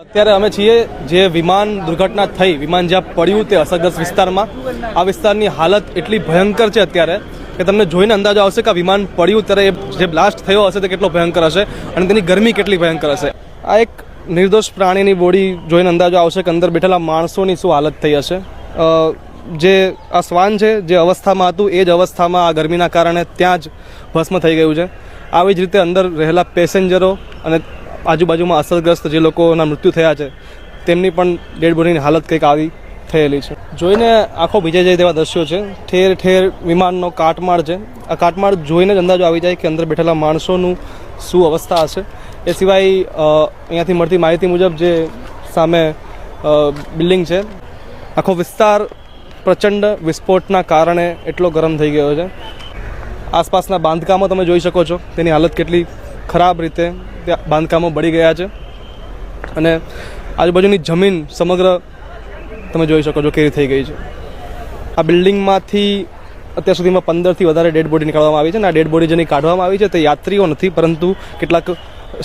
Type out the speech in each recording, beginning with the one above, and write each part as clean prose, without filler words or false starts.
અત્યારે અમે છીએ જે વિમાન દુર્ઘટના થઈ, વિમાન જ્યાં પડ્યું તે અસરગ્રસ્ત વિસ્તારમાં. આ વિસ્તારની હાલત એટલી ભયંકર છે અત્યારે કે તમને જોઈને અંદાજો આવશે કે આ વિમાન પડ્યું ત્યારે જે બ્લાસ્ટ થયો હશે તે કેટલો ભયંકર હશે અને તેની ગરમી કેટલી ભયંકર હશે. આ એક નિર્દોષ પ્રાણીની બોડી જોઈને અંદાજો આવશે કે અંદર બેઠેલા માણસોની શું હાલત થઈ હશે. જે આ શ્વાન છે જે અવસ્થામાં હતું એ જ અવસ્થામાં આ ગરમીના કારણે ત્યાં જ ભસ્મ થઈ ગયું છે. આવી જ રીતે અંદર રહેલા પેસેન્જરો અને આજુબાજુમાં અસરગ્રસ્ત જે લોકોના મૃત્યુ થયા છે તેમની પણ ડેડ બોડીની હાલત કંઈક આવી થયેલી છે. જોઈને આંખો ભીજાઈ જાય તેવા દ્રશ્યો છે. ઠેર ઠેર વિમાનનો કાટમાળ છે. આ કાટમાળ જોઈને જ અંદાજો આવી જાય કે અંદર બેઠેલા માણસોનું શું અવસ્થા હશે. એ સિવાય અહીંયાથી મળતી માહિતી મુજબ જે સામે બિલ્ડિંગ છે આખો વિસ્તાર પ્રચંડ વિસ્ફોટના કારણે એટલો ગરમ થઈ ગયો છે. આસપાસના બાંધકામો તમે જોઈ શકો છો તેની હાલત કેટલી ખરાબ રીતે ત્યાં બાંધકામો બળી ગયા છે અને આજુબાજુની જમીન સમગ્ર તમે જોઈ શકો છો કેવી થઈ ગઈ છે. આ બિલ્ડિંગમાંથી અત્યાર સુધીમાં 15થી વધારે ડેડ બોડી નીકાળવામાં આવી છે અને આ ડેડ બોડી જેની કાઢવામાં આવી છે તે યાત્રીઓ નથી પરંતુ કેટલાક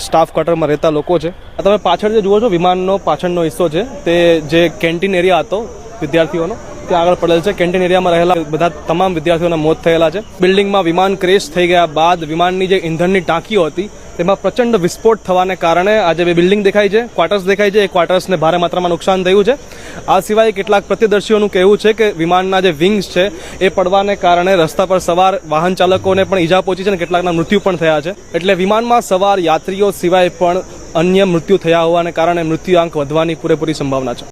સ્ટાફ ક્વાર્ટરમાં રહેતા લોકો છે. આ તમે પાછળ જે જુઓ છો વિમાનનો પાછળનો હિસ્સો છે તે જે કેન્ટીન એરિયા હતો વિદ્યાર્થીઓનો ત્યાં આગળ પડેલ છે. કેન્ટીન એરિયામાં રહેલા બધા તમામ વિદ્યાર્થીઓના મોત થયેલા છે. બિલ્ડિંગમાં વિમાન ક્રેશ થઈ ગયા બાદ વિમાનની જે ઇંધણની ટાંકીઓ હતી તેમાં પ્રચંડ વિસ્ફોટ થવાને કારણે આજે બે બિલ્ડિંગ દેખાય છે, ક્વાર્ટર્સ દેખાય છે. એ ક્વાર્ટર્સને ભારે માત્રામાં નુકસાન થયું છે. આ સિવાય કેટલાક પ્રત્યદર્શીઓનું કહેવું છે કે વિમાનના જે વિંગ્સ છે એ પડવાને કારણે રસ્તા પર સવાર વાહન ચાલકોને પણ ઈજા પહોંચી છે અને કેટલાકના મૃત્યુ પણ થયા છે. એટલે વિમાનમાં સવાર યાત્રીઓ સિવાય પણ અન્ય મૃત્યુ થયા હોવાને કારણે મૃત્યુઆંક વધવાની પૂરેપૂરી સંભાવના છે.